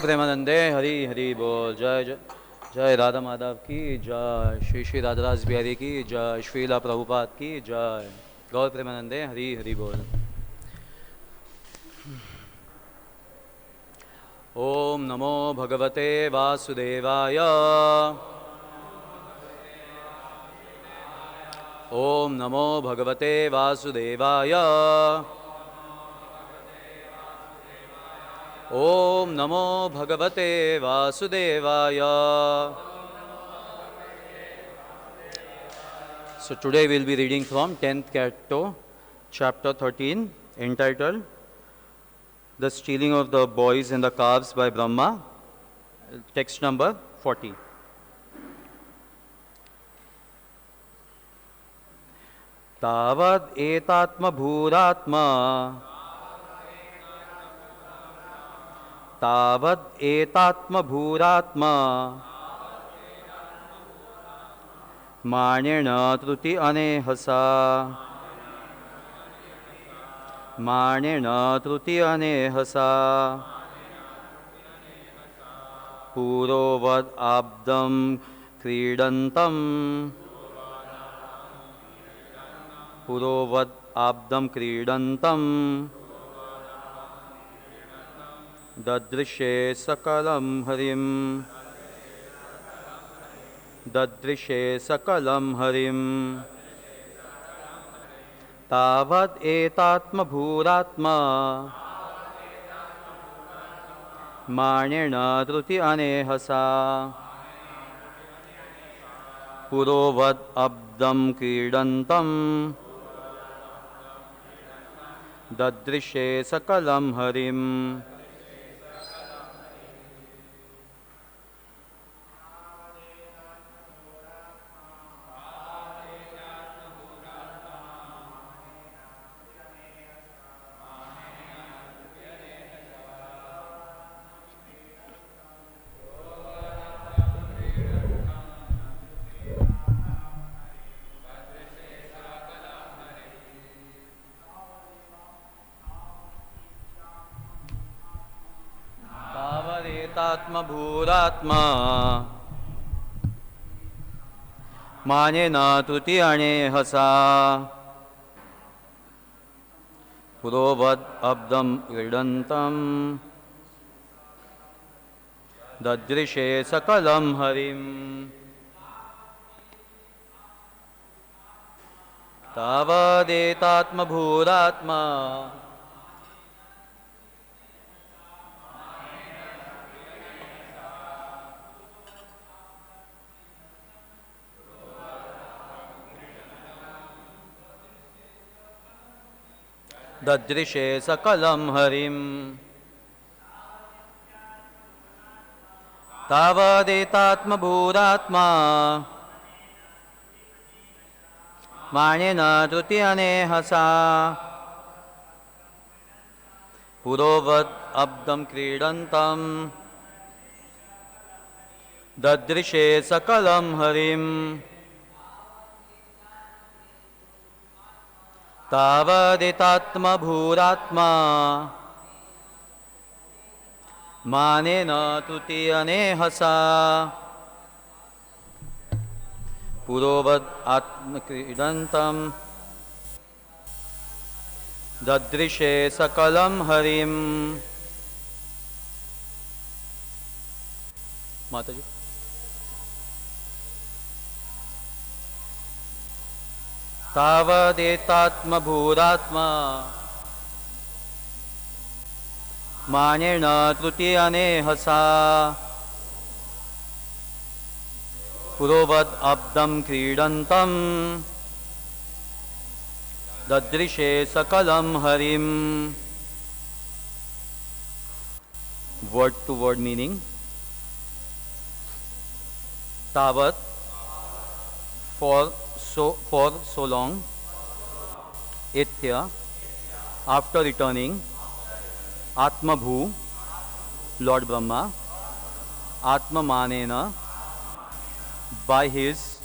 प्रेमानंदे हरि हरि बोल। जय जय जय राधा माधव की जय, श्री श्री राधादास बिहारी की जय, श्रीला प्रभुपाद की जय। गौर प्रेमानंदे हरि हरि बोल। ओम नमो भगवते वासुदेवाय। ओम नमो भगवते वासुदेवाय। ओम नमो भगवते वासुदेवाय। So today we will be reading from 10th canto, chapter 13, entitled The Stealing of the Boys and the Calves by Brahma, text number 40. Tavad etatma bhuratma Tavad etatma bhuratma Manena truti anehasa Manena truti anehasa Purovad abdam kridantam Purovad abdam kridantam Dadrishe sakalam harim Dadrishe sakalam harim Tavad etatma bhuratma Manena truti anehasa Purovad abdam kridantam Dadrishe sakalam harim. Tavatma bhuratma Manena truti anehasa Purovad abdam kridantam Dadrishe sakalam harim. Tavadetatma bhuratma Dadrishe sakalam harim. Tavadetatma bhuratma Manena truti anehasa Purovad abdam kridantam Dadrishe sakalam harim. Tavadetatma bhuratma Manena truti anehasa Purovad atma kridantam Dadrishe sakalam harim. Mataji. Tavadetatma bhuratma Manena truti anehasa Purovad abdam kridantam Dadrishe sakalam harim. Word to word meaning. Tavat, for so long. Itya, after returning. Atma bhu, Lord Brahma. Atma manena, by his,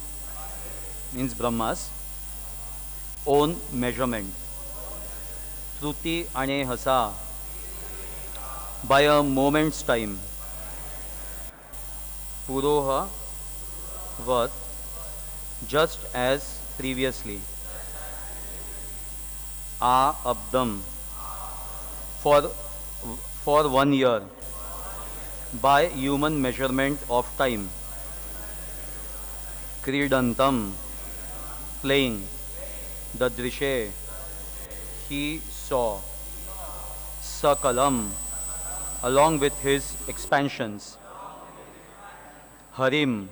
means Brahma's own measurement. Truti anehasa, by a moment's time. Puroha Vat, just as previously. A Abdam, for, for 1 year, by human measurement of time. Kridantam, playing. Dadrishe, he saw. Sakalam, along with his expansions. Harim,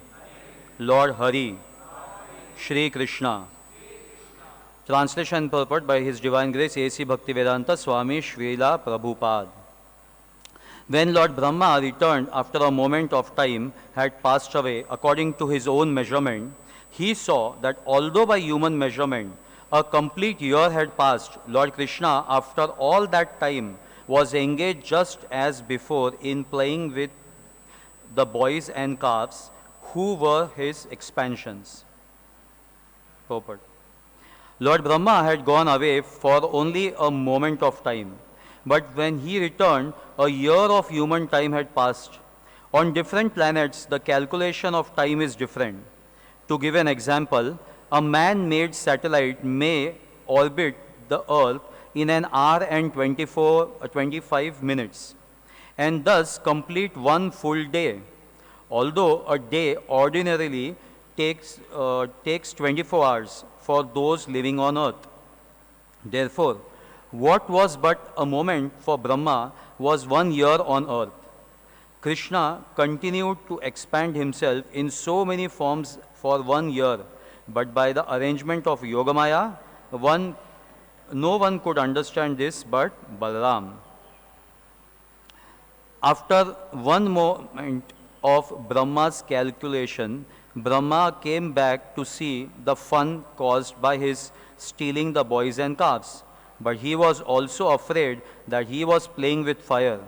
Lord Hari, Shri Krishna. Translation and purport by His Divine Grace A.C. Bhaktivedanta Swami Srila Prabhupada. When Lord Brahma returned after a moment of time had passed away according to his own measurement, he saw that although by human measurement a complete year had passed, Lord Krishna, after all that time, was engaged just as before in playing with the boys and calves who were his expansions. Purport. Lord Brahma had gone away for only a moment of time, but when he returned, a year of human time had passed. On different planets, the calculation of time is different. To give an example, a man-made satellite may orbit the Earth in an hour and 25 minutes, and thus complete one full day. Although a day ordinarily takes 24 hours for those living on earth. Therefore, what was but a moment for Brahma was 1 year on earth. Krishna continued to expand himself in so many forms for 1 year, but by the arrangement of Yogamaya, no one could understand this but Balaram. After one moment of Brahma's calculation, Brahma came back to see the fun caused by his stealing the boys and calves. But he was also afraid that he was playing with fire.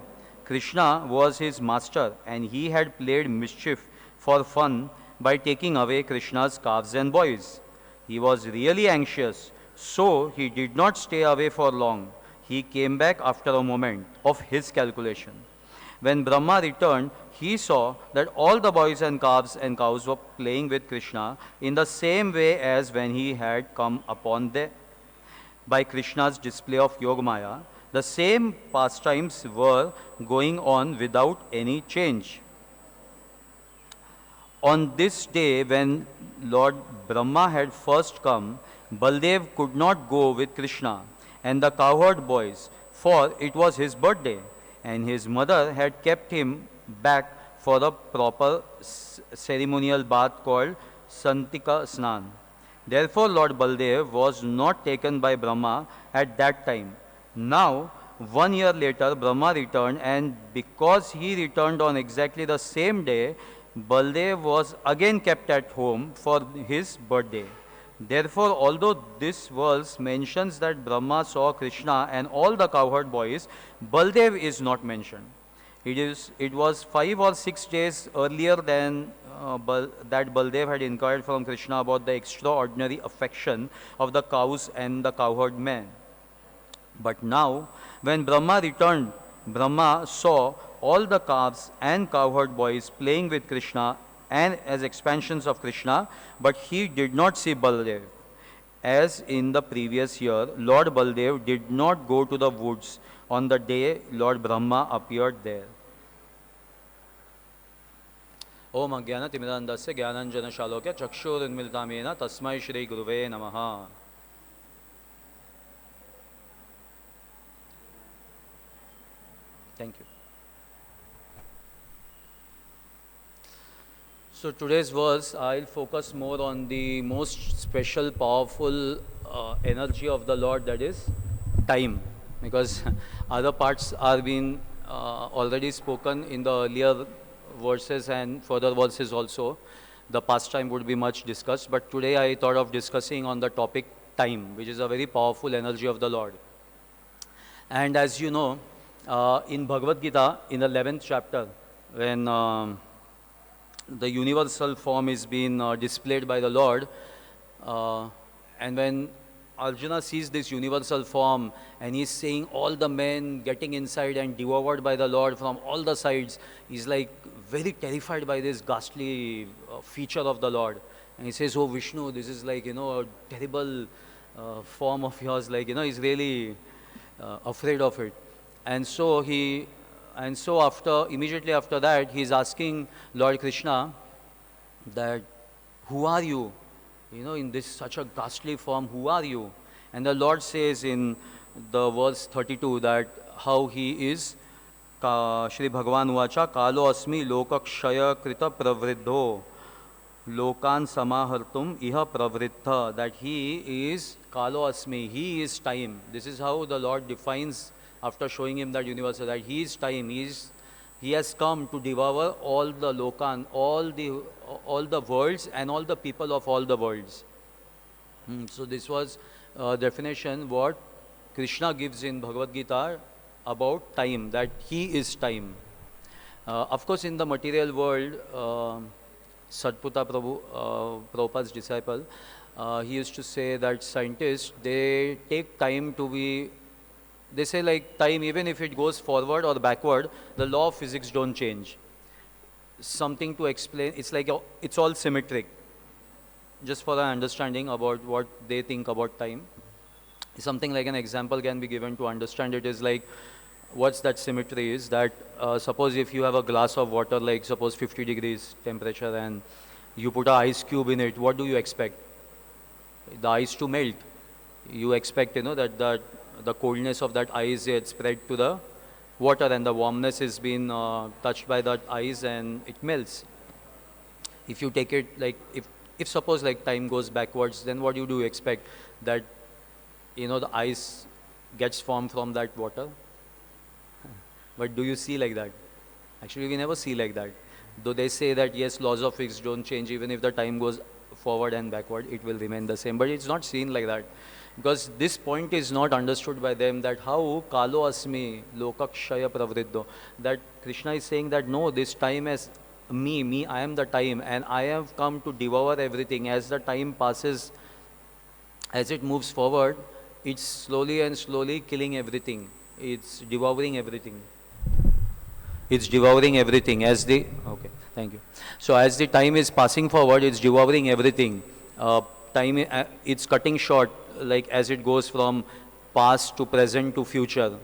Krishna was his master and he had played mischief for fun by taking away Krishna's calves and boys. He was really anxious, so he did not stay away for long. He came back after a moment of his calculation. When Brahma returned, he saw that all the boys and calves and cows were playing with Krishna in the same way as when he had come upon them. By Krishna's display of Yogamaya, the same pastimes were going on without any change. On this day, when Lord Brahma had first come, Baldev could not go with Krishna and the cowherd boys, for it was his birthday, and his mother had kept him back for the proper ceremonial bath called Santika Snan. Therefore, Lord Baldev was not taken by Brahma at that time. Now, 1 year later, Brahma returned, and because he returned on exactly the same day, Baldev was again kept at home for his birthday. Therefore, although this verse mentions that Brahma saw Krishna and all the cowherd boys, Baldev is not mentioned. It was 5 or 6 days earlier than that Baldev had inquired from Krishna about the extraordinary affection of the cows and the cowherd men. But now, when Brahma returned, Brahma saw all the calves and cowherd boys playing with Krishna and as expansions of Krishna, but he did not see Baldev. As in the previous year, Lord Baldev did not go to the woods on the day Lord Brahma appeared there. Om Ajnana Timirandasya Jnananjana Shalokya Chakshurunmilitamena Tasmai Shri Guruve Namaha. Thank you. So today's verse, I'll focus more on the most special, powerful energy of the Lord, that is time, because other parts are being already spoken in the earlier verses and further verses also. The pastime would be much discussed, but today I thought of discussing on the topic time, which is a very powerful energy of the Lord. And as you know, in Bhagavad Gita, in the 11th chapter, when the universal form is being displayed by the Lord, and when Arjuna sees this universal form and he's seeing all the men getting inside and devoured by the Lord from all the sides. He's like very terrified by this ghastly feature of the Lord. And he says, "Oh Vishnu, this is like, a terrible form of yours." Like, he's really afraid of it. And so immediately after that, he's asking Lord Krishna that, "Who are you? In this such a ghastly form, who are you?" And the Lord says in the verse 32 that how he is, Shri Bhagavan Uvacha, Kalo Asmi Lokakshaya Krita Pravriddho Lokan Samahartum Iha Pravriddha, that he is Kalo Asmi, he is time. This is how the Lord defines after showing him that universal, that he is time, he has come to devour all the Lokan, all the worlds and all the people of all the worlds. So this was definition what Krishna gives in Bhagavad Gita about time, that he is time. Of course, in the material world, Satputa Prabhupada's disciple, he used to say that scientists, they take time to be, they say like time, even if it goes forward or backward, the law of physics don't change. Something to explain, it's like, it's all symmetric. Just for an understanding about what they think about time. Something like an example can be given to understand it is like, what's that symmetry is that, suppose if you have a glass of water, like suppose 50 degrees temperature, and you put an ice cube in it, what do you expect? The ice to melt. You expect, that the coldness of that ice gets spread to the water and the warmness is being touched by that ice and it melts. If you take it like, if suppose like time goes backwards, then what do you expect? That, the ice gets formed from that water? But do you see like that? Actually, we never see like that. Though they say that yes, laws of physics don't change, even if the time goes forward and backward, it will remain the same. But it's not seen like that. Because this point is not understood by them, that how Kalo Asmi Lokakshaya Pravriddho, that Krishna is saying that no, this time as me, I am the time, and I have come to devour everything. As the time passes, as it moves forward, it's slowly and slowly killing everything. It's devouring everything. It's devouring everything okay, thank you. So as the time is passing forward, it's devouring everything. Time, it's cutting short, like as it goes from past to present to future.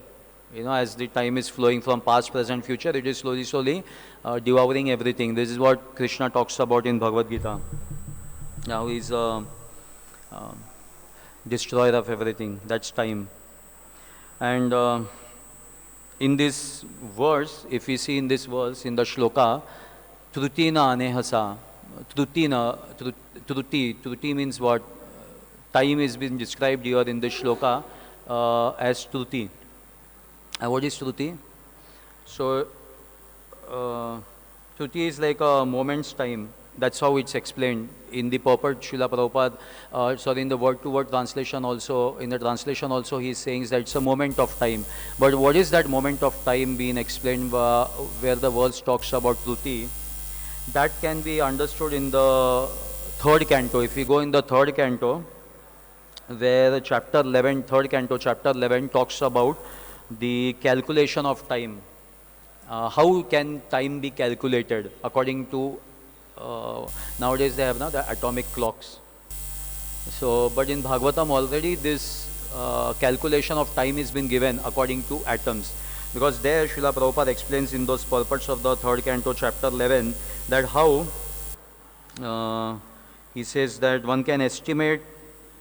As the time is flowing from past, present, future, it is slowly devouring everything. This is what Krishna talks about in Bhagavad Gita. Now he's destroyer of everything. That's time. And in this verse, if we see in this verse, in the shloka, Trutina anehasa, Truti means what? Time is being described here in this shloka as Truti. And what is Truti? So, Truti is like a moment's time. That's how it's explained in the purport. Srila Prabhupada, in the word-to-word translation also, in the translation also, he is saying that it's a moment of time. But what is that moment of time being explained where the verse talks about Truti? That can be understood in the third canto. If we go in the third canto, where chapter 11, third canto, chapter 11 talks about the calculation of time. How can time be calculated according to nowadays they have now the atomic clocks. So, but in Bhagavatam already this calculation of time has been given according to atoms. Because there Srila Prabhupada explains in those purports of the third canto, chapter 11, that how he says that one can estimate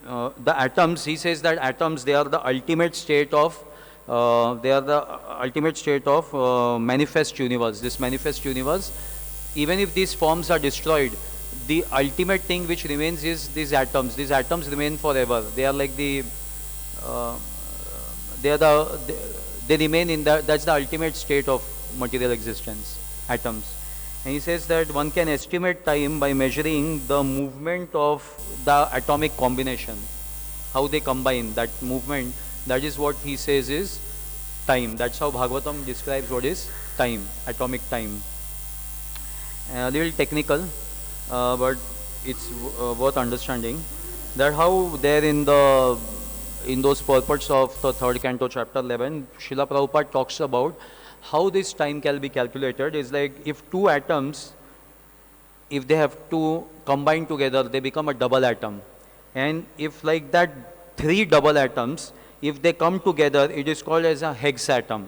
the atoms. He says that atoms, they are the ultimate state of manifest universe. This manifest universe, even if these forms are destroyed, the ultimate thing which remains is these atoms. These atoms remain forever. They are like they remain in that's the ultimate state of material existence, atoms. And he says that one can estimate time by measuring the movement of the atomic combination, how they combine that movement. That is what he says is time. That's how Bhagavatam describes what is time, atomic time. A little technical, but it's worth understanding that how there in the in those purports of the third canto, chapter 11, Srila Prabhupada talks about how this time can be calculated. Is like if two atoms, if they have to combine together, they become a double atom. And if like that, three double atoms, if they come together, it is called as a hexatom.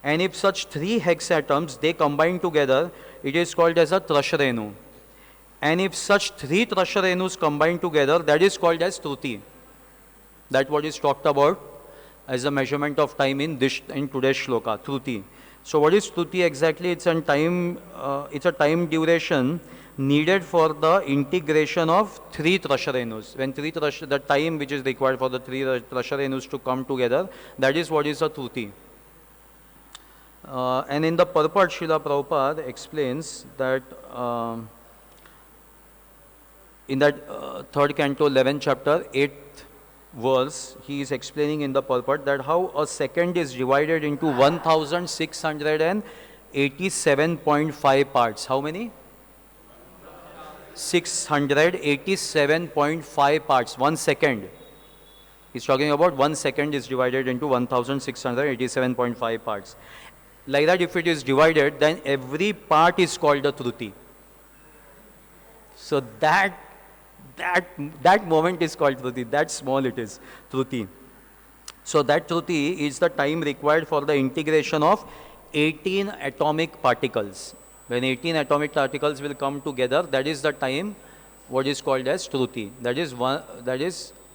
And if such three hexatoms, they combine together, it is called as a Trasharenu. And if such three Trasharenus combine together, that is called as Truti. That what is talked about as a measurement of time in today's shloka, Truti. So what is Truti exactly? It's a time duration needed for the integration of three Trasharenus. When the time which is required for the three Trasharenus to come together, that is what is a Truti. And in the purport, Srila Prabhupada explains that in that third canto, 11th chapter, 8th verse, he is explaining in the purport that how a second is divided into 1687.5 parts. How many? 687.5 parts. 1 second. He's talking about 1 second is divided into 1687.5 parts. Like that, if it is divided, then every part is called a Truti. So that moment is called Truti. That small it is, Truti. So that Truti is the time required for the integration of 18 atomic particles. When 18 atomic particles will come together, that is the time what is called as Truti. That is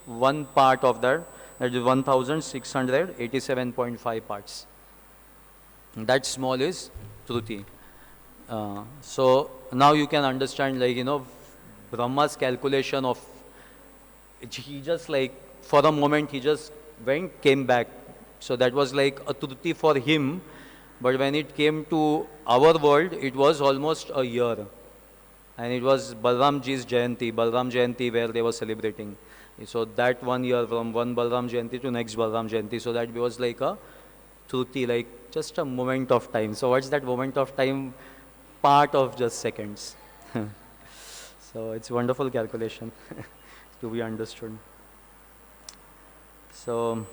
one part of that is 1687.5 parts. That small is Truti. So now you can understand, like, Brahma's calculation of, he just like, for a moment, he just came back. So that was like a Truti for him, but when it came to our world, it was almost a year. And it was Balramji's Jayanti, where they were celebrating. So that 1 year, from one Balram Jayanti to next Balram Jayanti, so that was like a Truti, like just a moment of time. So what's that moment of time? Part of just seconds. So it's wonderful calculation to be understood. So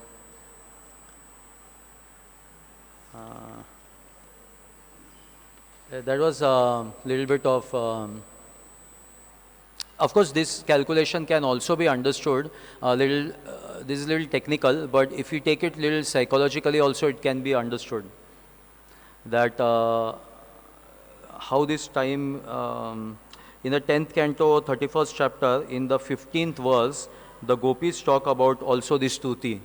that was a little bit of course this calculation can also be understood this is a little technical, but if you take it little psychologically also, it can be understood that how this time in the 10th canto, 31st chapter, in the 15th verse, the gopis talk about also this Truti.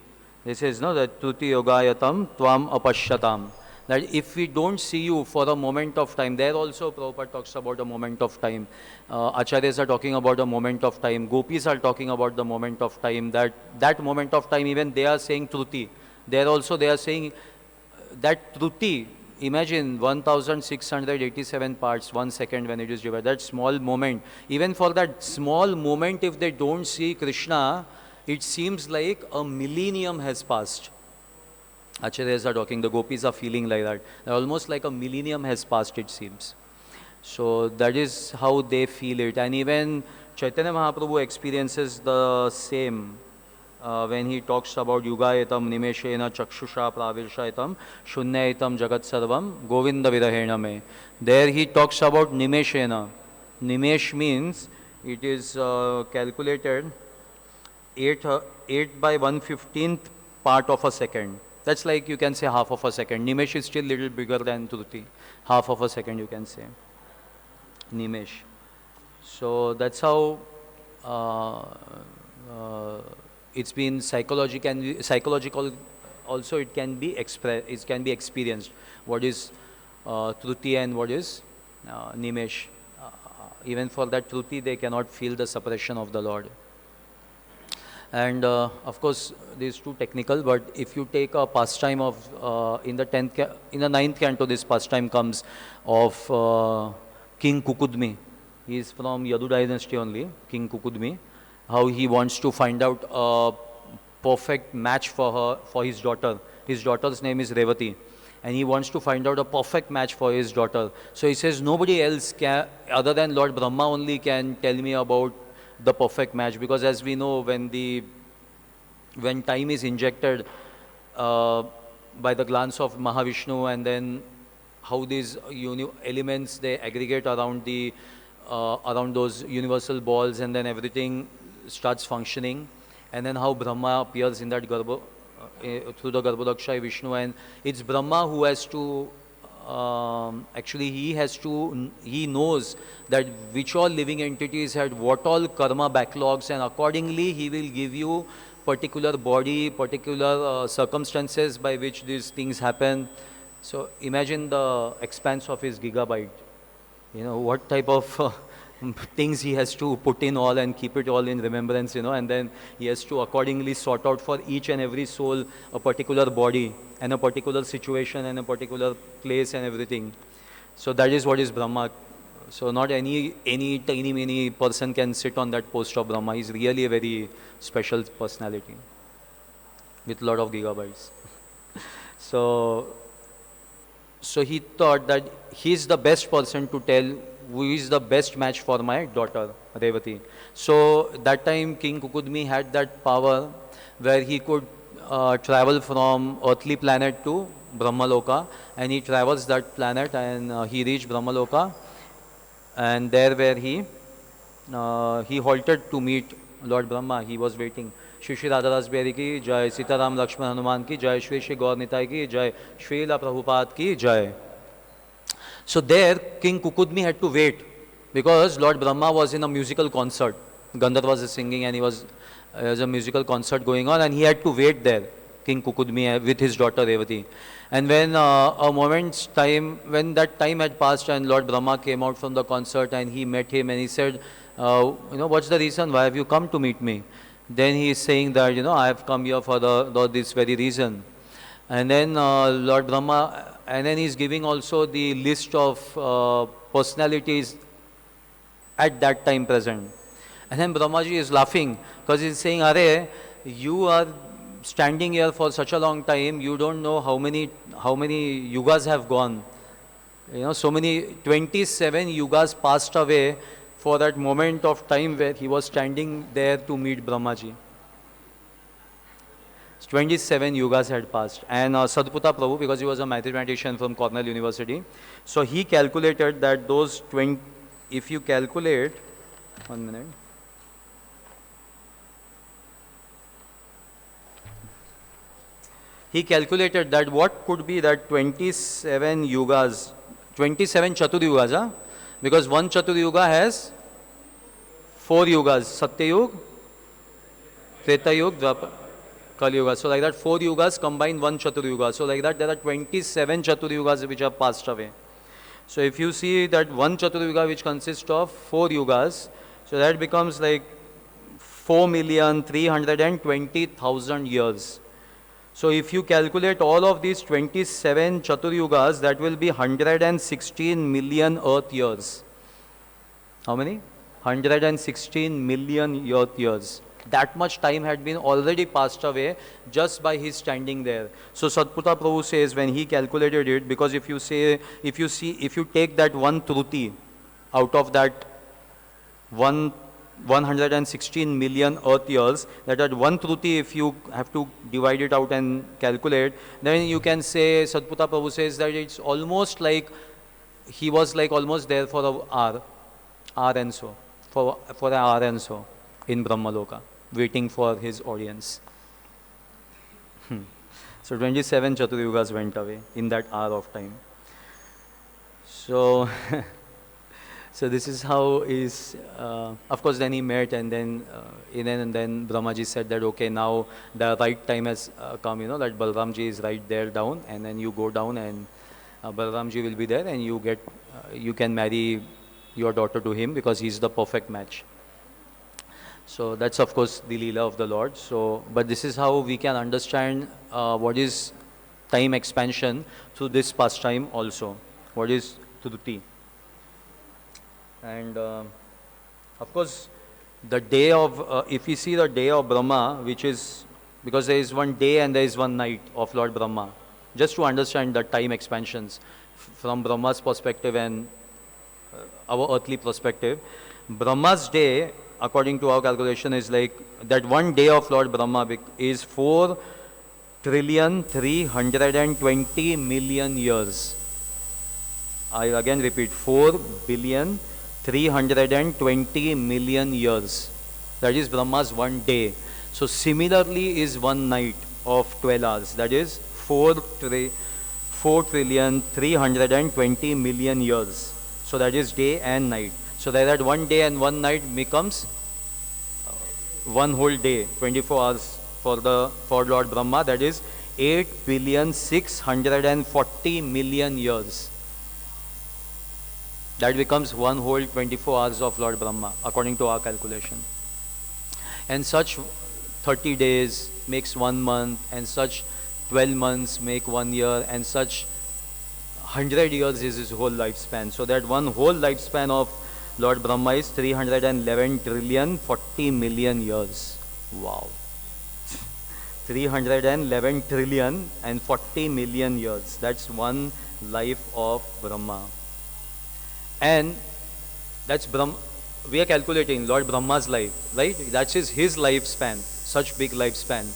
They says, no, that Truti yogayatam tvam apashyatam. That if we don't see you for a moment of time, there also Prabhupada talks about a moment of time. Acharyas are talking about a moment of time. Gopis are talking about the moment of time. That moment of time, even they are saying Truti. There also they are saying that Truti. Imagine 1687 parts, 1 second when it is divided. That small moment. Even for that small moment, if they don't see Krishna, it seems like a millennium has passed. Acharyas are talking, the gopis are feeling like that. Almost like a millennium has passed, it seems. So that is how they feel it. And even Chaitanya Mahaprabhu experiences the same when he talks about Yugayatam Nimeshena Chakshusha Pravirshayatam Shunyayatam Jagat Sarvam Govinda Virahena Me. There he talks about Nimeshena. Nimesh means it is calculated 8 by 1/15th part of a second. That's like you can say half of a second. Nimesh is still little bigger than Truti. Half of a second you can say. Nimesh. So that's how it's been psychological also it can be experienced. What is Truti and what is Nimesh. Even for that Truti they cannot feel the separation of the Lord. And of course, this is too technical, but if you take a pastime of, in the 9th canto, this pastime comes of King Kukudmi. He is from Yadu dynasty only, King Kukudmi. How he wants to find out a perfect match for his daughter. His daughter's name is Revati. And he wants to find out a perfect match for his daughter. So he says, nobody else can, other than Lord Brahma only can tell me about the perfect match, because as we know, when the when time is injected by the glance of Mahavishnu, and then how these elements they aggregate around the around those universal balls, and then everything starts functioning, and then how Brahma appears in that through the Garbhodaksha Vishnu, and it's Brahma who has to actually he knows that which all living entities had what all karma backlogs, and accordingly he will give you particular body, particular circumstances by which these things happen. So imagine the expanse of his gigabyte. What type of things he has to put in all and keep it all in remembrance, and then he has to accordingly sort out for each and every soul a particular body and a particular situation and a particular place and everything. So that is what is Brahma. So not any tiny mini person can sit on that post of Brahma. He's really a very special personality with a lot of gigabytes. So he thought that he's the best person to tell who is the best match for my daughter, Revati. So that time King Kukudmi had that power where he could travel from earthly planet to Brahmaloka, and he travels that planet, and he reached Brahmaloka, and there where he halted to meet Lord Brahma. He was waiting. Shri Shri Radhadas Behari ki Jai, Sitaram Lakshman Hanuman ki Jai, Shri Shri Gaur Nitai ki Jai, Srila Prabhupada ki Jai. So there King Kukudmi had to wait because Lord Brahma was in a musical concert. Gandharvas was singing, and he was a musical concert going on, and he had to wait there, King Kukudmi, with his daughter Revati. And when a moment's time, when that time had passed and Lord Brahma came out from the concert and he met him and he said, what's the reason? Why have you come to meet me? Then he is saying that, I have come here for this very reason. And then Lord Brahma, and then he is giving also the list of personalities at that time present. And then Brahmaji is laughing because he is saying, Are, you are standing here for such a long time, you don't know how many yugas have gone. So many 27 yugas passed away for that moment of time where he was standing there to meet Brahmaji. 27 yugas had passed. And Sadputa Prabhu, because he was a mathematician from Cornell University, so he calculated that those 20, if you calculate, 1 minute, he calculated that what could be that 27 yugas, 27 Chatur yugas, huh? Because one Chatur yuga has 4 yugas, Satya Yuga, Treta Yuga, Dwapar, Kali Yuga. So like that 4 yugas combine one Chatur yuga. So like that there are 27 Chatur yugas which have passed away. So if you see that one Chatur yuga which consists of 4 yugas, so that becomes like 4,320,000 years. So if you calculate all of these 27 Chatur yugas, that will be 116 million earth years. How many? 116 million earth years. That much time had been already passed away just by his standing there. So Sadputa Prabhu says when he calculated it, because if you take that one Truti out of that 116 million earth years, that at one Truti, if you have to divide it out and calculate, then you can say, Sadputa Prabhu says that it's almost like he was like almost there for an hour and so, for an hour and so in Brahmaloka, waiting for his audience. So 27 Chatur yugas went away in that hour of time. So so this is how is, of course then he met, and then Brahmaji said that okay, now the right time has come, that Balramji is right there down, and then you go down and Balramji will be there, and you can marry your daughter to him because he's the perfect match. So that's of course the Leela of the Lord. So, but this is how we can understand what is time expansion through this pastime also. What is Truti? And of course, the day of, if you see the day of Brahma, which is, because there is one day and there is one night of Lord Brahma, just to understand the time expansions from Brahma's perspective and our earthly perspective. Brahma's day, according to our calculation, is like that one day of Lord Brahma is 4,320,000,000 years. I again repeat, 4,320,000,000 years. That is Brahma's one day. So similarly is one night of 12 hours. That is 4,320,000,000 years. So that is day and night. So that one day and one night becomes one whole day, 24 hours for Lord Brahma. That is 8,640,000,000 years. That becomes one whole 24 hours of Lord Brahma, according to our calculation. And such 30 days makes 1 month, and such 12 months make 1 year, and such 100 years is his whole lifespan. So that one whole lifespan of Lord Brahma is 311,040,000,000 years. Wow. 311,040,000,000 years. That's one life of Brahma. And that's Brahma. We are calculating Lord Brahma's life, right? That's his lifespan, such big lifespan.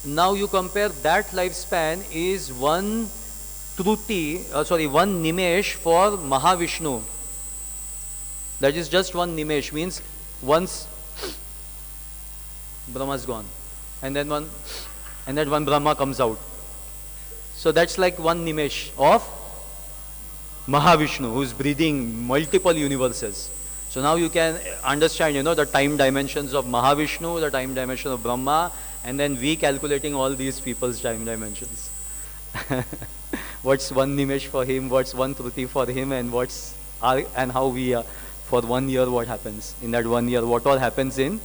Now you compare that lifespan is one nimesh for Mahavishnu. That is just one nimesh, means once Brahma is gone, and then one Brahma comes out. So that's like one nimesh of Mahavishnu, who is breathing multiple universes. So now you can understand, the time dimensions of Mahavishnu, the time dimension of Brahma, and then we calculating all these people's time dimensions. What's one nimesh for him, what's one truti for him, and and how we are. For 1 year, what happens? In that 1 year, what all happens in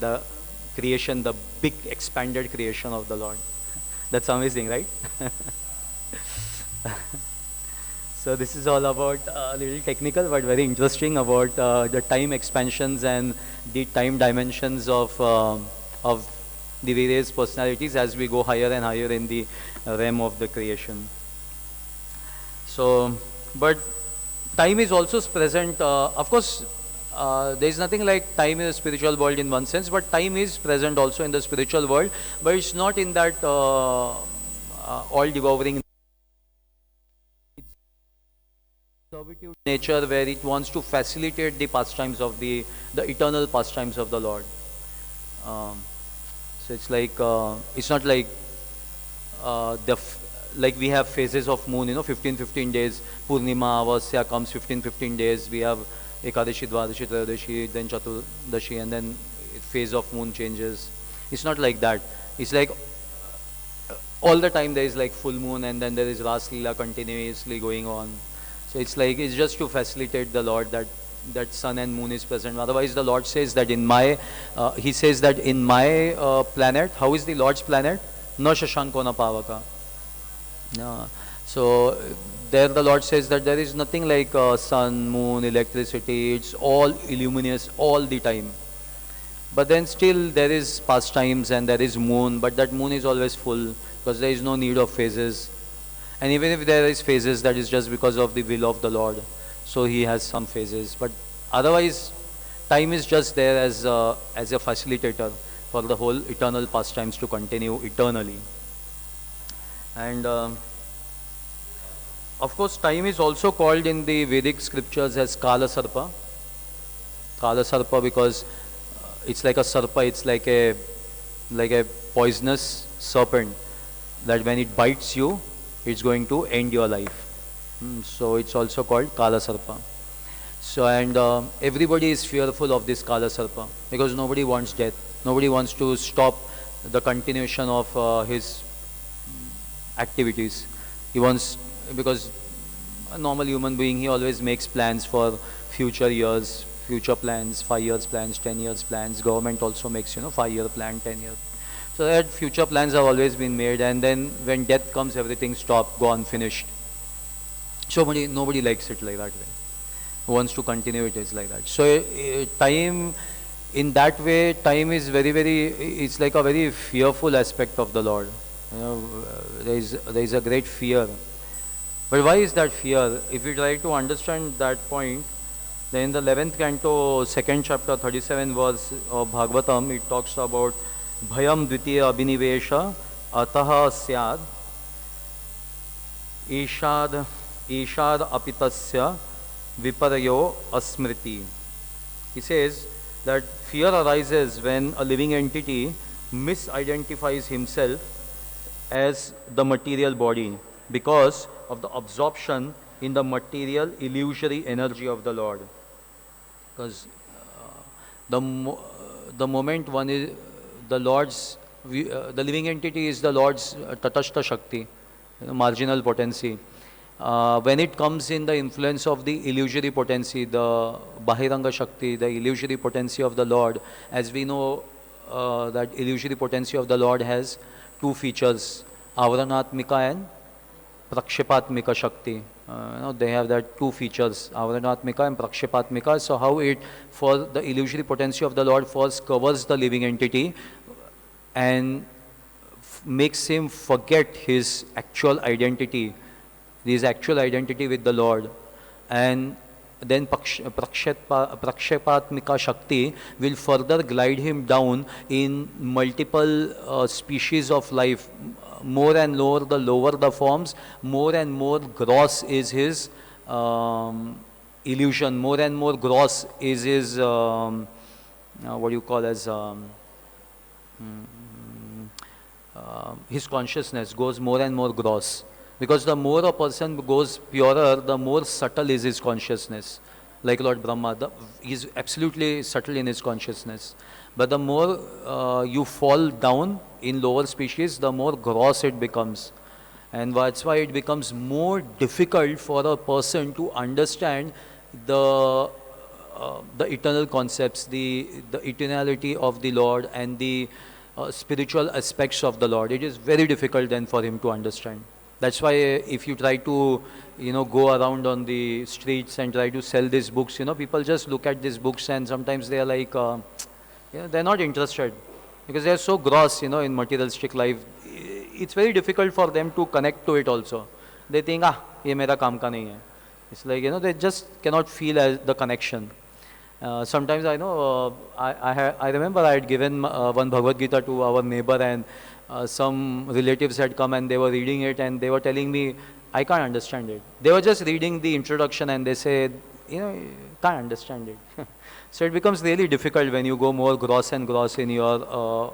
the creation, the big expanded creation of the Lord. That's amazing, right? So this is all about a little technical, but very interesting about the time expansions and the time dimensions of the various personalities as we go higher and higher in the realm of the creation. So, but time is also present. Of course, there is nothing like time in the spiritual world in one sense, but time is present also in the spiritual world, but it's not in that all-devouring servitude nature where it wants to facilitate the pastimes of the eternal pastimes of the Lord. So it's like it's not like like we have phases of moon, 15 days. Purnima, Avasya comes 15 days. We have Ekadashi, Dvadashi, Trayadashi, then Chaturdashi, and then phase of moon changes. It's not like that. It's like all the time there is like full moon, and then there is Ras Leela continuously going on. So it's like, it's just to facilitate the Lord that sun and moon is present. Otherwise the Lord says that in my, planet, how is the Lord's planet? No Shashanko na Pavaka. No. So there the Lord says that there is nothing like sun, moon, electricity. It's all illuminous all the time. But then still there is pastimes and there is moon, but that moon is always full because there is no need of phases. And even if there is phases, that is just because of the will of the Lord. So he has some phases. But otherwise, time is just there as a facilitator for the whole eternal pastimes to continue eternally. And of course, time is also called in the Vedic scriptures as Kala Sarpa. Kala Sarpa because it's like a sarpa, it's like a poisonous serpent that when it bites you, it's going to end your life. So it's also called Kala Sarpa. So and everybody is fearful of this Kala Sarpa because nobody wants death. Nobody wants to stop the continuation of his activities. He wants, because a normal human being, he always makes plans for future years, future plans, 5 years plans, 10 years plans. Government also makes 5-year plan, 10 years. So that future plans have always been made, and then when death comes, everything stopped, gone, finished. So nobody likes it like that way. Who wants to continue it is like that. So time, in that way, time is it's like a very fearful aspect of the Lord. There is a great fear. But why is that fear? If we try to understand that point, Then in the 11th canto, 2nd chapter, 37 verse of Bhagavatam, it talks about Bhayam Dvitiya Abhinivesha Ataha Syad Ishad Apitasya Viparayo Asmriti. He says that fear arises when a living entity misidentifies himself as the material body because of the absorption in the material illusory energy of the Lord. Because the moment one is the Lord's, the living entity is the Lord's Tatashta Shakti, marginal potency. When it comes in the influence of the illusory potency, the Bahiranga Shakti, the illusory potency of the Lord, as we know that illusory potency of the Lord has two features, Avaranatmika and Prakshipatmika Shakti. They have that two features, Avaranatmika and Prakshipatmika. So how it, for the illusory potency of the Lord, first covers the living entity and makes him forget his actual identity with the Lord, and then Prakshepatmika Shakti will further glide him down in multiple species of life. More and more, the lower the forms, more and more gross is his illusion, more and more gross is his, what do you call as, his consciousness goes more and more gross. Because the more a person goes purer, the more subtle is his consciousness. Like Lord Brahma, he is absolutely subtle in his consciousness. But the more you fall down in lower species, the more gross it becomes. And that's why it becomes more difficult for a person to understand the eternal concepts, the eternality of the Lord and the spiritual aspects of the Lord. It is very difficult then for him to understand. That's why if you try to, go around on the streets and try to sell these books, people just look at these books and sometimes they are like, they're not interested because they are so gross, in materialistic life. It's very difficult for them to connect to it also. They think, ye mera kaam ka nahi hai. It's like, they just cannot feel the connection. Sometimes I know, I remember I had given one Bhagavad Gita to our neighbor, and some relatives had come and they were reading it and they were telling me, I can't understand it. They were just reading the introduction and they said, can't understand it. So it becomes really difficult when you go more gross and gross in your,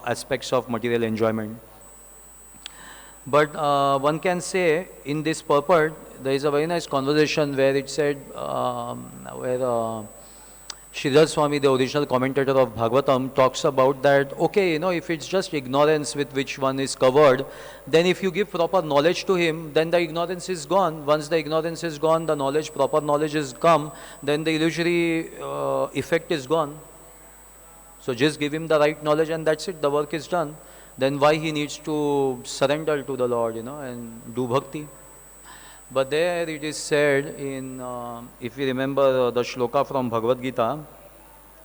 aspects of material enjoyment. But one can say in this purport, there is a very nice conversation where it said, where Sridhar Swami, the original commentator of Bhagavatam, talks about that, okay, if it's just ignorance with which one is covered, then if you give proper knowledge to him, then the ignorance is gone. Once the ignorance is gone, the knowledge, proper knowledge is come, then the illusory effect is gone. So just give him the right knowledge and that's it, the work is done. Then why he needs to surrender to the Lord, and do bhakti. But there it is said in, if you remember the shloka from Bhagavad Gita,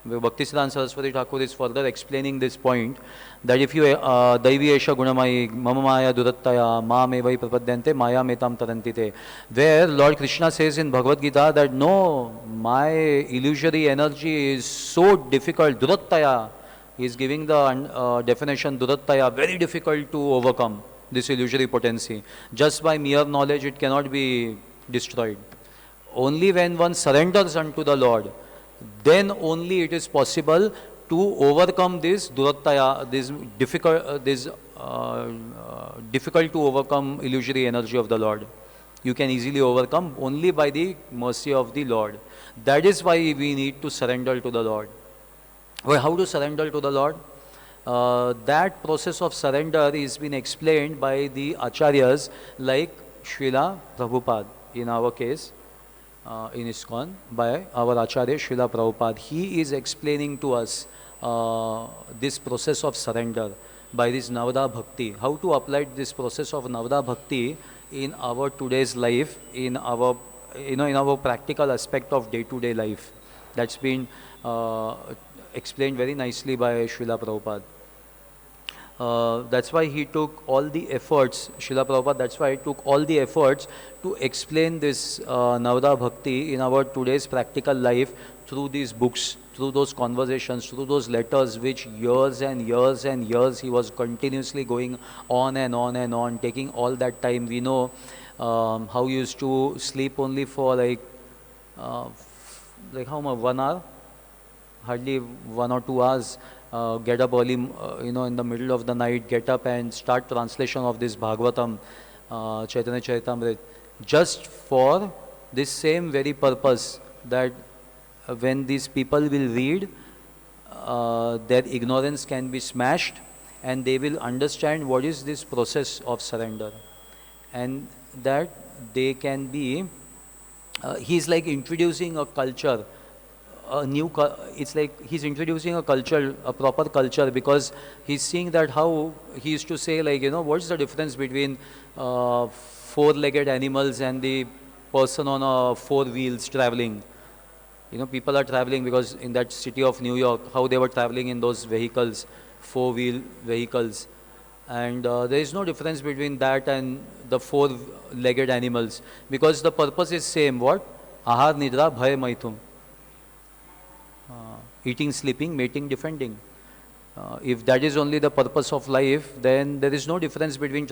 where Bhaktisiddhanta Saraswati Thakur is further explaining this point, that if you Daiviyesha Gunamai Mama Maya Durattaya Ma Mevai Prapadyante Maya Metam Tarantite, where Lord Krishna says in Bhagavad Gita that no, my illusory energy is so difficult, Durattaya, he is giving the definition Durattaya, very difficult to overcome. This illusory potency. Just by mere knowledge it cannot be destroyed. Only when one surrenders unto the Lord, then only it is possible to overcome this durattaya, this difficult to overcome illusory energy of the Lord. You can easily overcome only by the mercy of the Lord. That is why we need to surrender to the Lord. Well, how to surrender to the Lord? That process of surrender is been explained by the acharyas like Srila Prabhupada, in our case, in ISKCON, by our acharya Srila Prabhupada. He is explaining to us this process of surrender by this Navada Bhakti. How to apply this process of Navada Bhakti in our today's life, in our, in our practical aspect of day-to-day life. That's been explained very nicely by Srila Prabhupada. That's why he took all the efforts, Srila Prabhupada, that's why he took all the efforts to explain this Navada Bhakti in our today's practical life through these books, through those conversations, through those letters, which years and years and years he was continuously going on and on and on, taking all that time. We know how he used to sleep only for like how much, 1 hour? Hardly 1 or 2 hours, get up early, in the middle of the night, get up and start translation of this Bhagavatam, Chaitanya Charitamrita, just for this same very purpose, that when these people will read, their ignorance can be smashed and they will understand what is this process of surrender, and that they can be, he's like introducing a culture, it's like he's introducing a culture, a proper culture, because he's seeing that how he used to say, like, what's the difference between four-legged animals and the person on a four wheels traveling. People are traveling, because in that city of New York, how they were traveling in those vehicles, four-wheel vehicles. And there is no difference between that and the four-legged animals, because the purpose is same. What? Ahar, nidra, bhay, maithum. Eating, sleeping, mating, defending. If that is only the purpose of life, then there is no difference between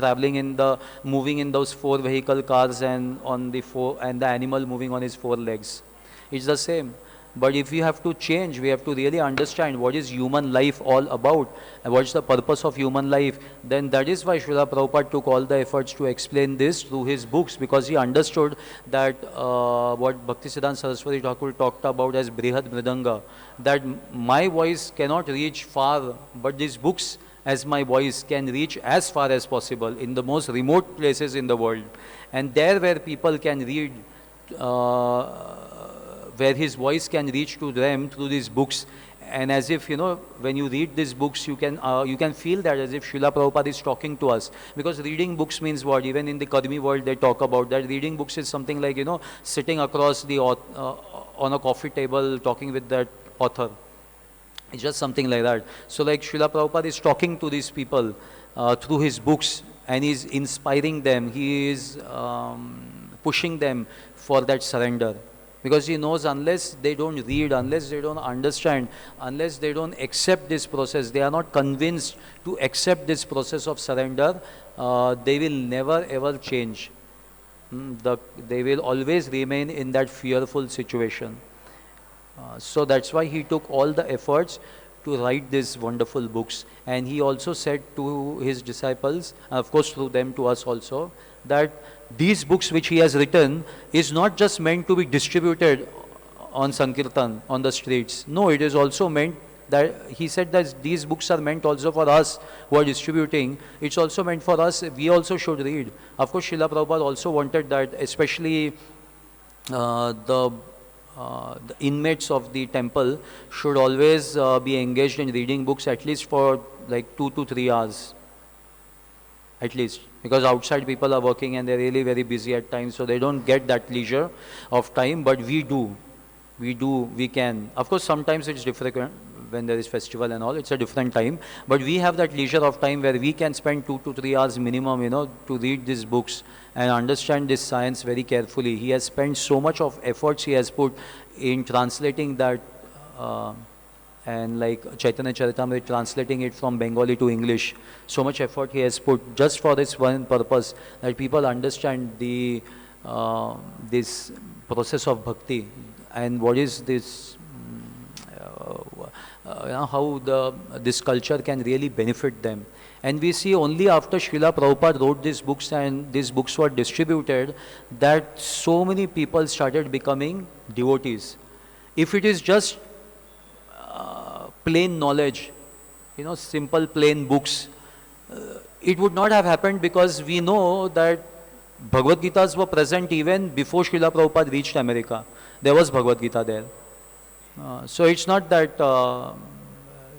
moving in those four vehicle cars and the animal moving on his four legs. It's the same. But if we have to change, we have to really understand what is human life all about and what's the purpose of human life. Then that is why Srila Prabhupada took all the efforts to explain this through his books, because he understood that what Bhaktisiddhanta Saraswati Thakur talked about as Brihad Mridanga, that my voice cannot reach far, but these books as my voice can reach as far as possible in the most remote places in the world. And there where people can read, where his voice can reach to them through these books, and as if, when you read these books, you can feel that as if Srila Prabhupada is talking to us. Because reading books means what? Even in the Karmi world, they talk about that. Reading books is something like, sitting across on a coffee table, talking with that author. It's just something like that. So like Srila Prabhupada is talking to these people through his books, and he's inspiring them. He is pushing them for that surrender. Because he knows unless they don't read, unless they don't understand, unless they don't accept this process, they are not convinced to accept this process of surrender, they will never ever change. They will always remain in that fearful situation. So that's why he took all the efforts to write these wonderful books. And he also said to his disciples, of course through them to us also, that these books which he has written is not just meant to be distributed on Sankirtan, on the streets. No, it is also meant that, he said that these books are meant also for us who are distributing. It's also meant for us, we also should read. Of course, Srila Prabhupada also wanted that, especially the inmates of the temple should always be engaged in reading books at least for like 2 to 3 hours. At least, because outside people are working and they're really very busy at times, so they don't get that leisure of time, but we do. We can. Of course, sometimes it's different when there is festival and all, it's a different time, but we have that leisure of time where we can spend 2 to 3 hours minimum, to read these books and understand this science very carefully. He has spent so much of efforts he has put in translating that, and like Chaitanya Charitamrita, translating it from Bengali to English. So much effort he has put just for this one purpose, that people understand the this process of bhakti and what is this, how this culture can really benefit them. And we see only after Srila Prabhupada wrote these books and these books were distributed, that so many people started becoming devotees. If it is just plain knowledge, simple plain books, it would not have happened, because we know that Bhagavad Gitas were present even before Srila Prabhupada reached America. There was Bhagavad Gita there. So it's not that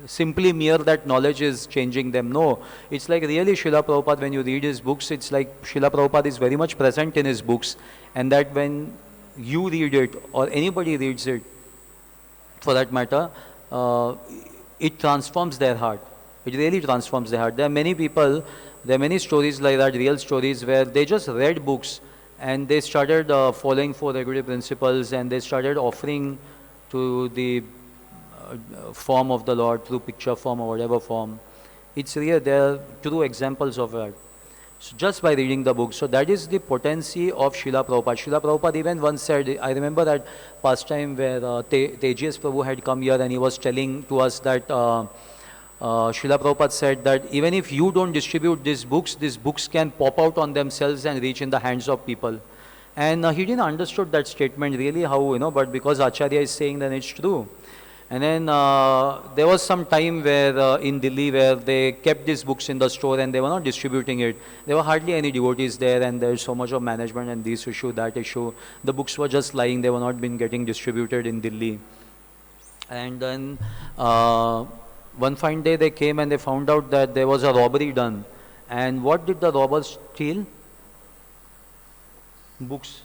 simply mere that knowledge is changing them. No, it's like really Srila Prabhupada, when you read his books, it's like Srila Prabhupada is very much present in his books, and that when you read it or anybody reads it, for that matter, it transforms their heart. It really transforms the heart. There are many people, there are many stories like that, real stories, where they just read books and they started following four regulative principles, and they started offering to the form of the Lord through picture form or whatever form. It's real, there are true examples of that. So just by reading the book. So that is the potency of Srila Prabhupada. Srila Prabhupada even once said, I remember that past time where Tejas Prabhu had come here and he was telling to us that Srila Prabhupada said that even if you don't distribute these books can pop out on themselves and reach in the hands of people. And he didn't understood that statement really how, but because Acharya is saying that it's true. And then there was some time where in Delhi where they kept these books in the store and they were not distributing it. There were hardly any devotees there, and there's so much of management and this issue, that issue. The books were just lying, they were not been getting distributed in Delhi. And then one fine day they came and they found out that there was a robbery done. And what did the robbers steal? Books.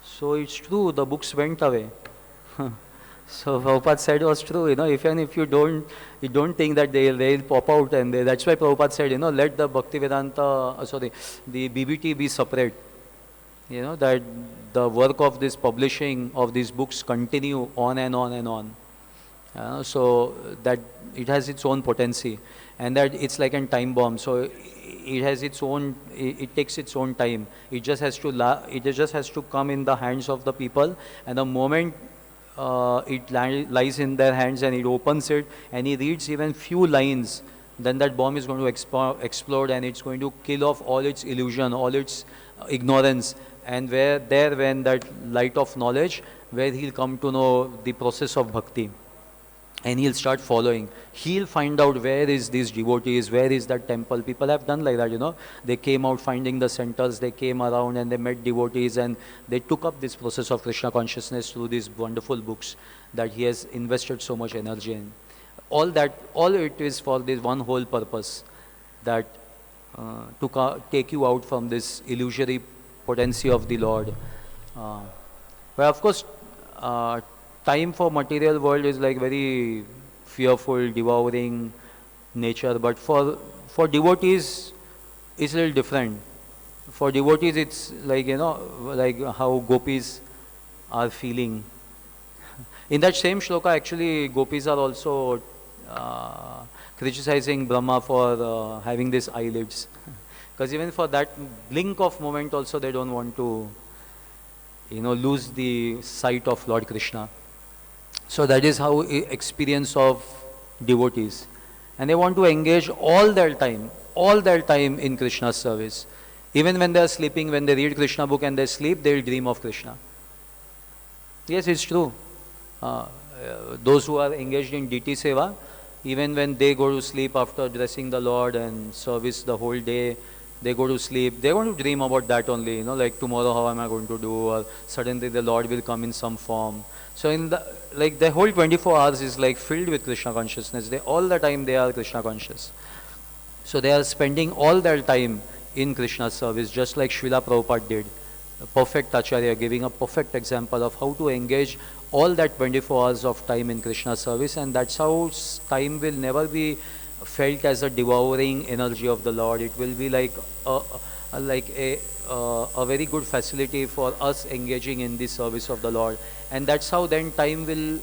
So it's true, the books went away. So Prabhupada said it was true, even if you don't think that they'll pop out, and that's why Prabhupada said, let the Bhaktivedanta, the BBT be separate. That the work of this publishing of these books continue on and on and on. So that it has its own potency, and that it's like a time bomb. So it has its own, it takes its own time. It just has to come in the hands of the people, and the moment it lies in their hands and it opens it and he reads even few lines, then that bomb is going to explode, and it's going to kill off all its illusion, all its ignorance. And when that light of knowledge, where he'll come to know the process of bhakti, and he'll start following. He'll find out where is these devotees, where is that temple. People have done like that, They came out finding the centers, they came around and they met devotees, and they took up this process of Krishna consciousness through these wonderful books that he has invested so much energy in. All it is for this one whole purpose, that to take you out from this illusory potency of the Lord. But of course, time for material world is like very fearful, devouring nature, but for devotees it's a little different. For devotees it's like, like how gopis are feeling. In that same shloka, actually, gopis are also criticizing Brahma for having these eyelids. Because even for that blink of moment also they don't want to, lose the sight of Lord Krishna. So that is how experience of devotees. And they want to engage all their time in Krishna's service. Even when they are sleeping, when they read Krishna book and they sleep, they will dream of Krishna. Yes, it's true. Those who are engaged in DT Seva, even when they go to sleep after dressing the Lord and service the whole day, they go to sleep, they're going to dream about that only, like tomorrow how am I going to do, or suddenly the Lord will come in some form. So the whole 24 hours is like filled with Krishna consciousness. All the time they are Krishna conscious. So they are spending all their time in Krishna's service, just like Srila Prabhupada did. A perfect Acharya, giving a perfect example of how to engage all that 24 hours of time in Krishna's service, and that's how time will never be felt as a devouring energy of the Lord. It will be like a very good facility for us engaging in the service of the Lord. And that's how then time will,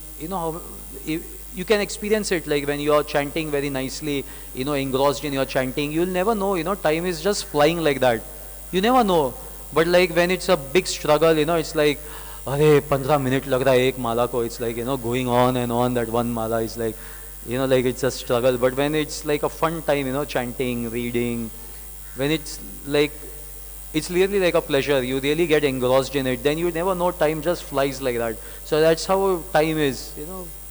you can experience it, like when you are chanting very nicely, engrossed in your chanting, you'll never know, time is just flying like that. You never know. But like when it's a big struggle, it's like, "Arey, 15 minutes lag raha hai ek mala ko." It's like, going on and on, that one mala is like, like it's a struggle. But when it's like a fun time, chanting, reading, when it's like, it's really like a pleasure, you really get engrossed in it, then you never know, time just flies like that. So that's how time is,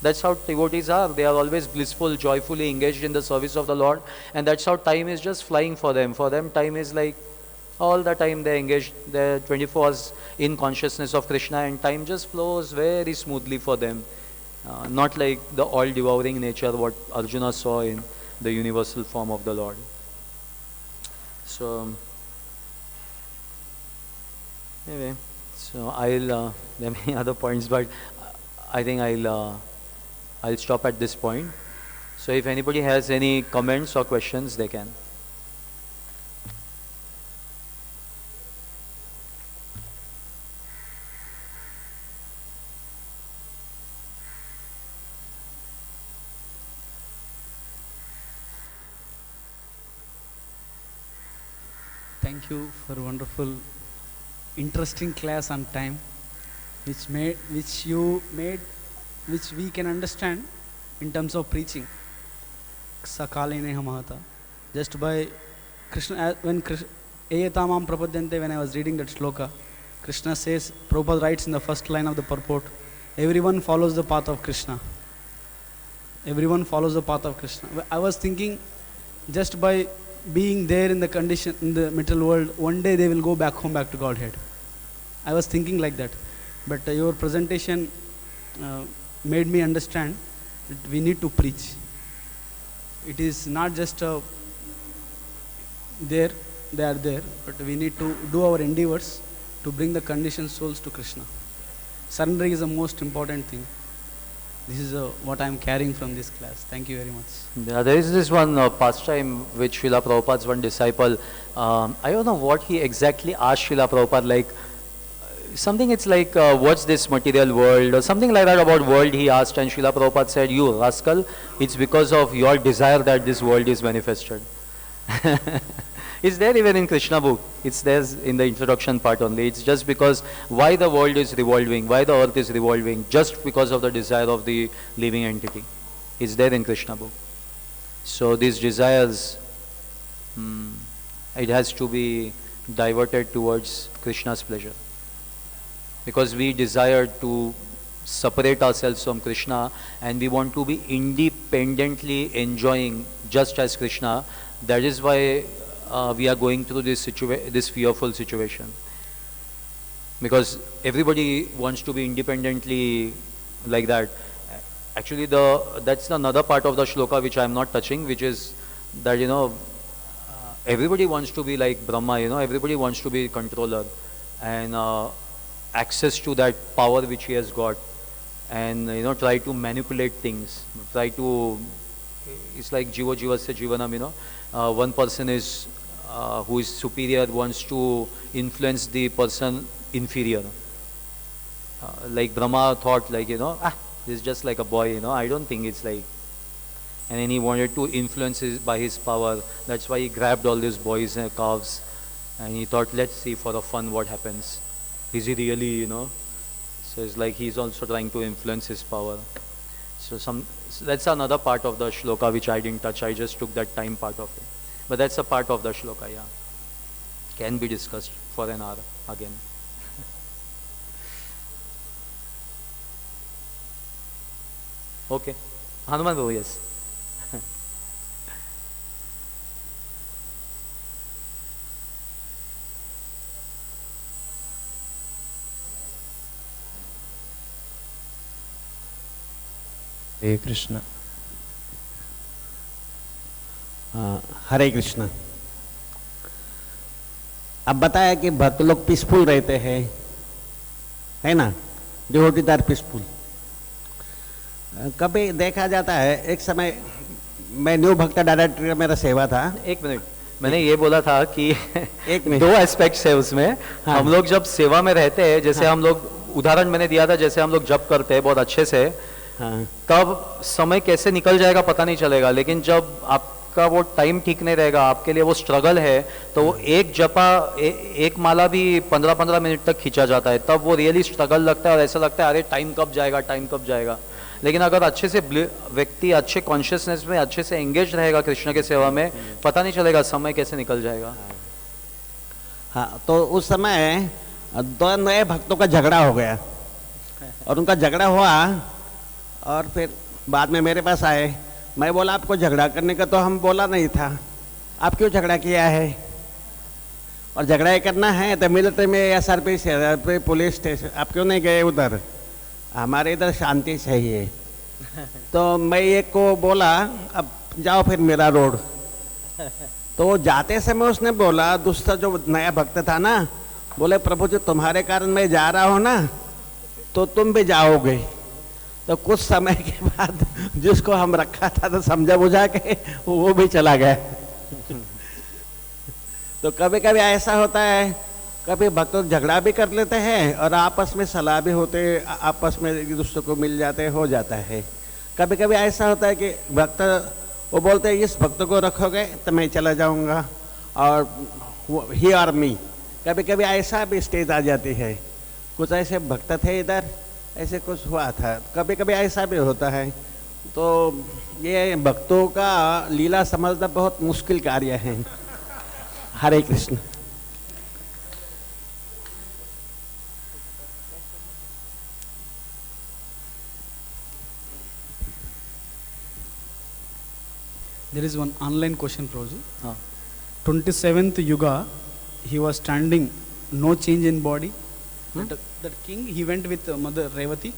that's how devotees are. They are always blissful, joyfully engaged in the service of the Lord, and that's how time is just flying for them. For them, time is like, all the time they engage, they're 24 hours in consciousness of Krishna, and time just flows very smoothly for them. Not like the all-devouring nature what Arjuna saw in the universal form of the Lord. So, anyway, so I'll, there are many other points, but I think I'll stop at this point. So if anybody has any comments or questions, they can. Thank you for a wonderful, interesting class on time, which we can understand in terms of preaching. Sakale neha mahata. Just by Krishna, when Eyatamam prapadyante, when I was reading that shloka, Krishna says, Prabhupada writes in the first line of the purport, everyone follows the path of Krishna. Everyone follows the path of Krishna. I was thinking, just by being there in the condition, in the material world, one day they will go back home, back to Godhead. I was thinking like that. But your presentation made me understand that we need to preach. It is not just they are there, but we need to do our endeavors to bring the conditioned souls to Krishna. Surrendering is the most important thing. This is what I am carrying from this class. Thank you very much. Yeah, there is this one pastime which Srila Prabhupada's one disciple, I don't know what he exactly asked Srila Prabhupada, like something it's like, what's this material world or something like that about world he asked, and Srila Prabhupada said, you rascal, it's because of your desire that this world is manifested. It's there even in Krishna book. It's there in the introduction part only. It's just because why the world is revolving, why the earth is revolving, just because of the desire of the living entity. It's there in Krishna book. So these desires, it has to be diverted towards Krishna's pleasure. Because we desire to separate ourselves from Krishna and we want to be independently enjoying just as Krishna. That is why we are going through this fearful situation. Because everybody wants to be independently like that. Actually, that's another part of the shloka which I am not touching, which is that, everybody wants to be like Brahma, everybody wants to be controller and access to that power which he has got, and try to manipulate things, it's like jiva jivasya jivanam, one person is who is superior wants to influence the person inferior. Like Brahma thought, like, this is just like a boy, I don't think it's like, and then he wanted to influence by his power. That's why he grabbed all these boys and calves and he thought, let's see for the fun what happens. Is he really, So it's like he's also trying to influence his power. So that's another part of the shloka which I didn't touch. I just took that time part of it. But that's a part of the shloka, yeah. Can be discussed for an hour again. Okay. Hanuman Babu, yes. हरे कृष्ण। हरे कृष्ण। अब बताया कि भक्त लोग peaceful रहते हैं, है ना, डिवोटीदार peaceful. कभी देखा जाता है, एक समय मैं न्यू भक्त डायरेक्टर मेरा सेवा था। एक मिनट, मैंने ये बोला था कि एक मिनट, दो एस्पेक्ट्स है उसमें। हाँ। हम लोग जब सेवा में रहते हैं, जैसे हाँ। हम लोग उदाहरण मैंने दिया था, जैसे हम लोग जप करते हैं बहुत अच्छे से, हाँ। कब समय कैसे निकल जाएगा पता नहीं चलेगा, लेकिन जब आपका वो टाइम ठीक नहीं रहेगा, आपके लिए वो स्ट्रगल है, तो वो एक जपा एक माला भी 15-15 मिनट तक खींचा जाता है, तब वो रियली स्ट्रगल लगता है और ऐसा लगता है अरे टाइम कब जाएगा, टाइम कब जाएगा। लेकिन अगर अच्छे से व्यक्ति अच्छे कॉन्शियसनेस में अच्छे से एंगेज रहेगा कृष्ण के सेवा में, पता नहीं चलेगा समय कैसे निकल जाएगा। हाँ, तो उस समय दो नए भक्तों का झगड़ा हो गया और उनका झगड़ा हुआ और फिर बाद में मेरे पास आए। मैं बोला आपको झगड़ा करने का तो हम बोला नहीं था, आप क्यों झगड़ा किया है? और झगड़ा करना है तो मिलिट्री में SRP पुलिस स्टेशन, आप क्यों नहीं गए उधर? हमारे इधर शांति चाहिए। तो मैं एक को बोला अब जाओ फिर मेरा रोड। तो जाते समय उसने बोला, दूसरा जो नया भक्त था ना, बोले प्रभु जी तुम्हारे कारण मैं जा रहा हूँ ना, तो तुम भी जाओगे। तो कुछ समय के बाद जिसको हम रखा था तो समझा बुझा के वो भी चला गया। तो कभी कभी ऐसा होता है, कभी भक्त लोग झगड़ा भी कर लेते हैं और आपस में सलाह भी होते, आपस में एक दूसरे को मिल जाते, हो जाता है। कभी कभी ऐसा होता है कि भक्त वो बोलते हैं इस भक्त को रखोगे तो मैं चला जाऊंगा, और ही और मी, कभी कभी ऐसा भी स्टेज आ जाती है। कुछ ऐसे भक्त थे इधर, ऐसे कुछ हुआ था, कभी कभी ऐसा भी होता है। तो ये भक्तों का लीला समझना बहुत मुश्किल कार्य है। हरे Krishna. There is one online question, Prabhuji. हाँ 27th Yuga, he was standing, no change in body. That king, he went with Mother Revati.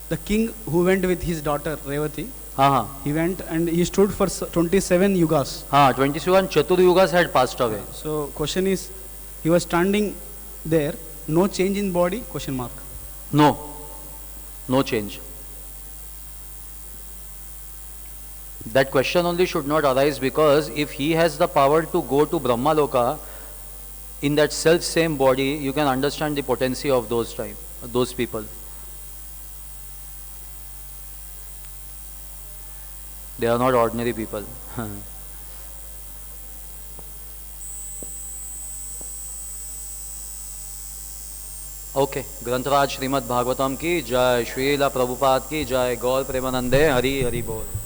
The king who went with his daughter Revati, हाँ हाँ he went and he stood for 27 yugas. हाँ 27 Chaturyugas had passed away. So question is, he was standing there, no change in body? Question mark. No change. That question only should not arise, because if he has the power to go to Brahma Loka in that self same body, you can understand the potency of those people. They are not ordinary people. Okay ग्रंथराज श्रीमद् भागवतम की जय, श्रीला प्रभुपाद की जय, गौर प्रेमानंदे, हरि हरि बोल।